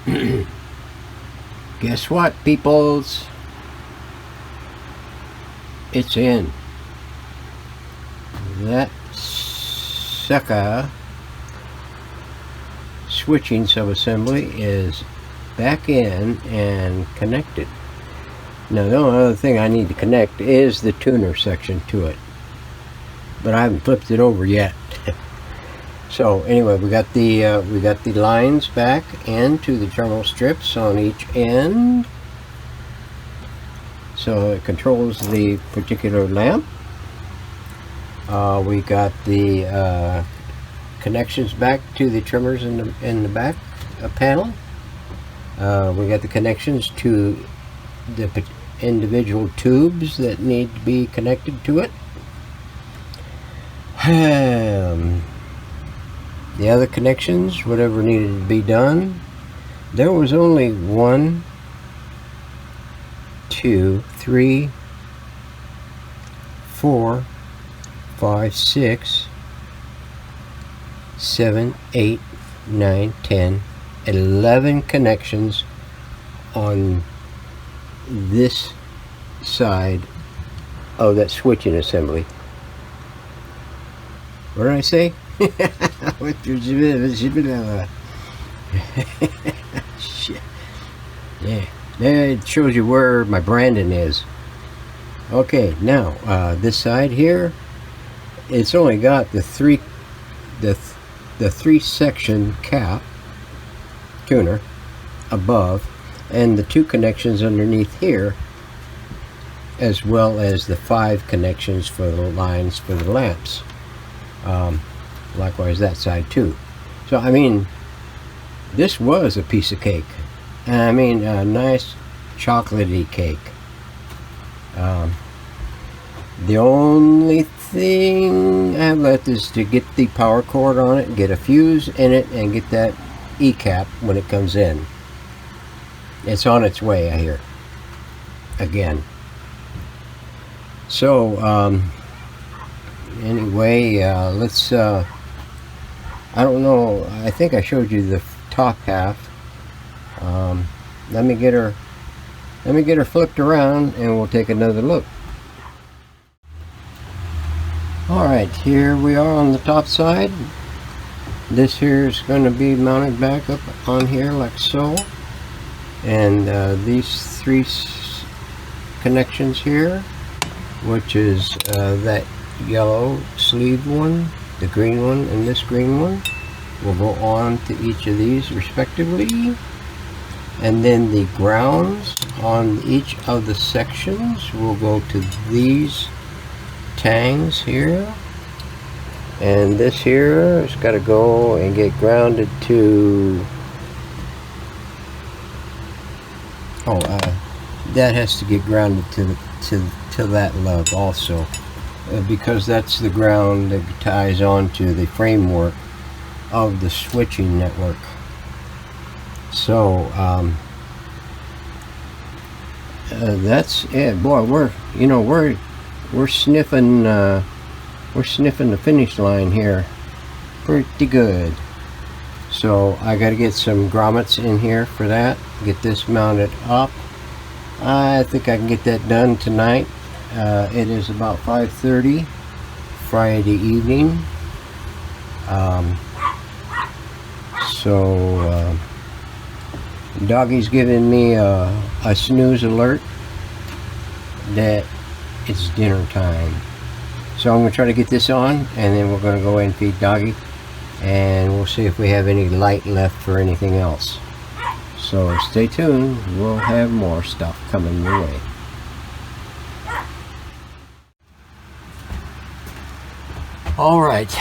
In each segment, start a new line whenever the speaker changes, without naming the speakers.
Guess what, peoples? It's in. That sucker switching subassembly is back in and connected. Now the only other thing I need to connect is the tuner section to it, but I haven't flipped it over yet. So anyway, we got the lines back into the terminal strips on each end, so it controls the particular lamp. We got the connections back to the trimmers in the back panel. We got the connections to the individual tubes that need to be connected to it. The other connections, whatever needed to be done, there was only 1, 2, 3, 4, 5, 6, 7, 8, 9, 10, 11 connections on this side of that switching assembly. What did I say? Shit. Yeah, it shows you where my branding is. Okay, now this side here, it's only got the three section cap tuner above, and the 2 connections underneath here, as well as the 5 connections for the lines for the lamps. Likewise that side too. So I mean, this was a piece of cake. I mean, a nice chocolatey cake. The only thing I have left is to get the power cord on it, get a fuse in it, and get that E-cap when it comes in. It's on its way, I hear. Again. So anyway, let's I don't know, I think I showed you the top half. Let me get her flipped around and we'll take another look. Alright, here we are on the top side. This here is going to be mounted back up on here like so, and these 3 connections here, which is that yellow sleeve one, the green one, and this green one, will go on to each of these respectively. And then the grounds on each of the sections will go to these tangs here. And this here has got to go and get grounded to, that has to get grounded to that lug also, because that's the ground that ties onto the framework of the switching network. So that's it. Boy, we're sniffing the finish line here pretty good. So I got to get some grommets in here for that, get this mounted up. I think I can get that done tonight. It is about 5:30 Friday evening. So Doggy's giving me a snooze alert that it's dinner time. So I'm going to try to get this on, and then we're going to go ahead and feed Doggy, and we'll see if we have any light left for anything else. So stay tuned, we'll have more stuff coming your way. Alright,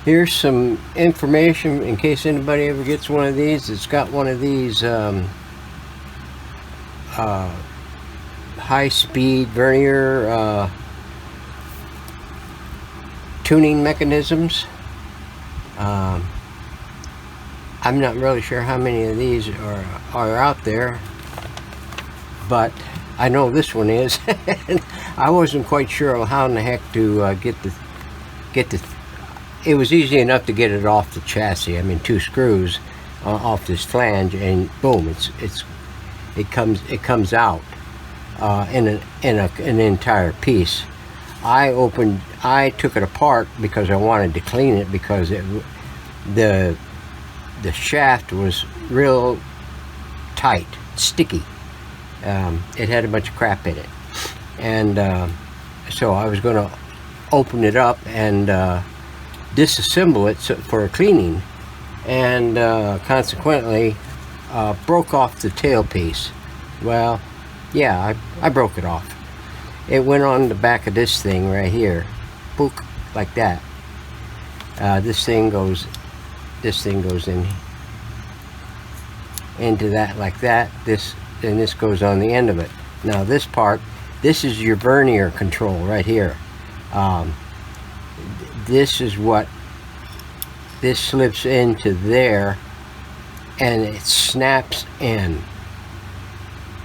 here's some information in case anybody ever gets one of these. It's got one of these high-speed vernier tuning mechanisms. I'm not really sure how many of these are out there, but I know this one is. I wasn't quite sure how in the heck to get the. It was easy enough to get it off the chassis. I mean, 2 screws. off this flange, and boom, it comes out in an entire piece. I took it apart because I wanted to clean it, because the shaft was real tight, sticky. It had a bunch of crap in it, and so I was going to open it up and disassemble it for cleaning, and consequently broke off the tailpiece. Well, yeah, I broke it off. It went on the back of this thing right here, book, like that. This thing goes in into that like that. And this goes on the end of it. Now this part, this is your vernier control right here. This is what this slips into there, and it snaps in.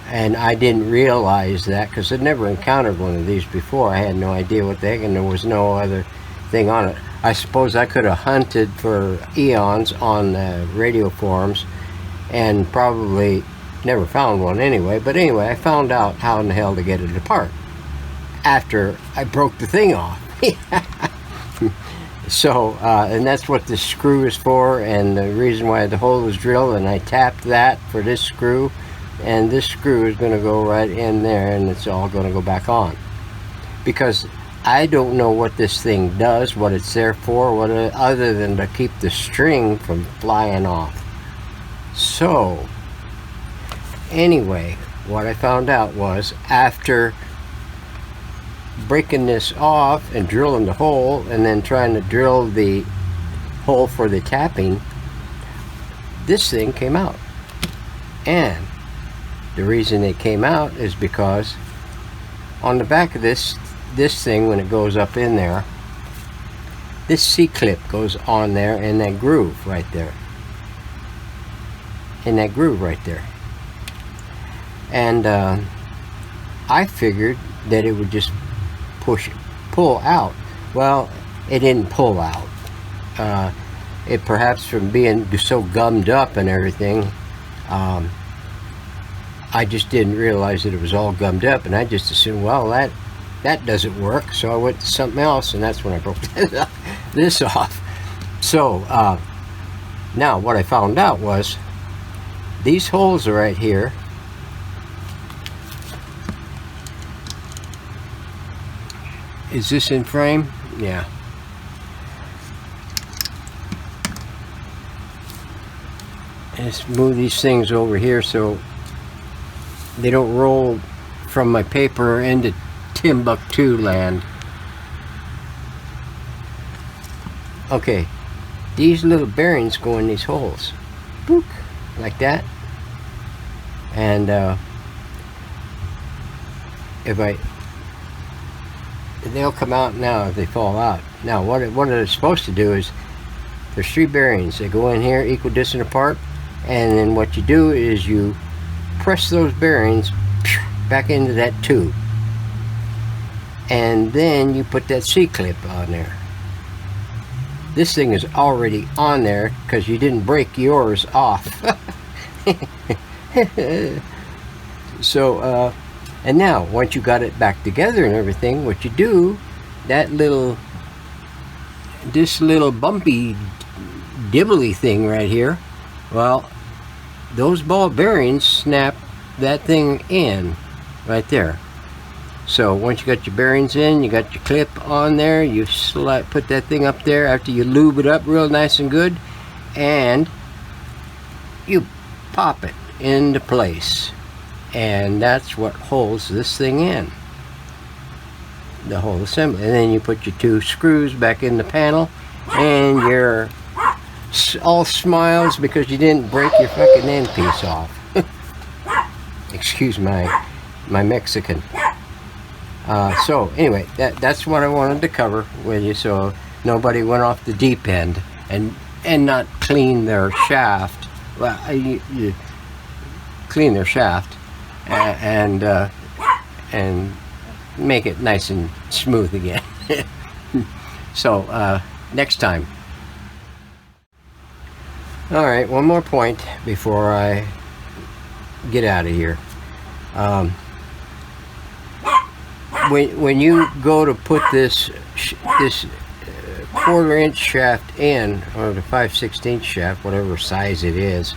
And I didn't realize that, because I'd never encountered one of these before. I had no idea what the heck, and there was no other thing on it. I suppose I could have hunted for eons on radio forums and probably never found one anyway. But anyway, I found out how in the hell to get it apart after I broke the thing off. So, and that's what this screw is for, and the reason why the hole was drilled, and I tapped that for this screw, and this screw is going to go right in there, and it's all going to go back on. Because I don't know what this thing does, what it's there for, other than to keep the string from flying off. So, anyway, what I found out was, after breaking this off and drilling the hole, and then trying to drill the hole for the tapping, this thing came out. And the reason it came out is because on the back of this thing, when it goes up in there, this C-clip goes on there in that groove right there. In that groove right there. And I figured that it would just pull out. Well, it didn't pull out. It perhaps from being so gummed up and everything, I just didn't realize that it was all gummed up, and I just assumed, well, that doesn't work, so I went to something else, and that's when I broke this off. So now what I found out was, these holes are right here. Is this in frame? Yeah. Let's move these things over here so they don't roll from my paper into Timbuktu land. Okay, these little bearings go in these holes. Boop, like that. And they'll come out now if they fall out. Now what they're supposed to do is, there's 3 bearings. They go in here equidistant apart, and then what you do is you press those bearings back into that tube, and then you put that C-clip on there. This thing is already on there because you didn't break yours off. So and now once you got it back together and everything, what you do, this little bumpy dibbly thing right here, well, those ball bearings snap that thing in right there. So once you got your bearings in, you got your clip on there, you put that thing up there after you lube it up real nice and good, and you pop it into place, and that's what holds this thing in, the whole assembly. And then you put your 2 screws back in the panel, and you're all smiles because you didn't break your fucking end piece off. Excuse my Mexican. So anyway, that's what I wanted to cover with you, so nobody went off the deep end and not clean their shaft. Well, you clean their shaft and make it nice and smooth again. So next time. Alright, one more point before I get out of here. When you go to put this 1/4-inch shaft in, or the 5/16 shaft, whatever size it is,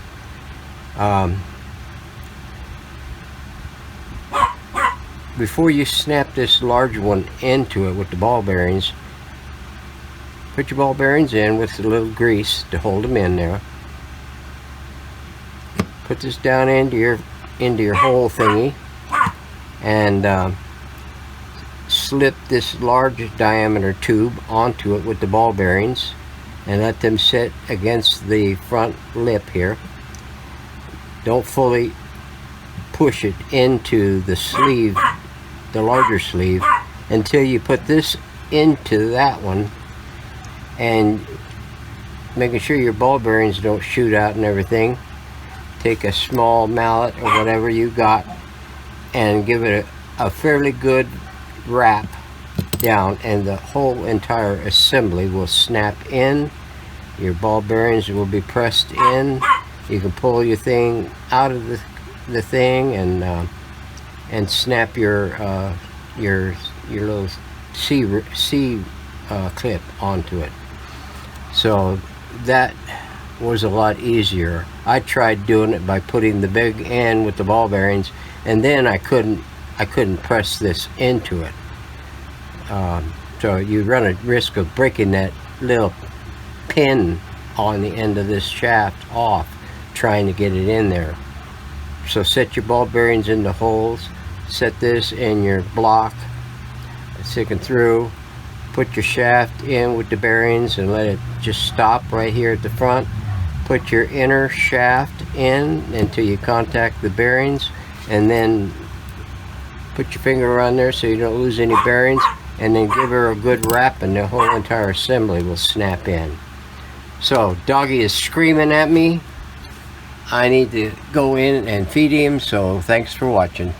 before you snap this large one into it with the ball bearings, put your ball bearings in with a little grease to hold them in there. Put this down into your hole thingy, and slip this large diameter tube onto it with the ball bearings, and let them sit against the front lip here. Don't fully push it into the sleeve, the larger sleeve, until you put this into that one, and making sure your ball bearings don't shoot out and everything. Take a small mallet or whatever you got and give it a fairly good wrap down, and the whole entire assembly will snap in. Your ball bearings will be pressed in. You can pull your thing out of the thing and snap your little C clip onto it. So that was a lot easier. I tried doing it by putting the big end with the ball bearings, and then I couldn't press this into it. So you run a risk of breaking that little pin on the end of this shaft off trying to get it in there. So set your ball bearings in the holes, set this in your block, sticking through, put your shaft in with the bearings and let it just stop right here at the front. Put your inner shaft in until you contact the bearings, and then put your finger around there so you don't lose any bearings, and then give her a good wrap and the whole entire assembly will snap in. So doggy is screaming at me. I need to go in and feed him, so thanks for watching.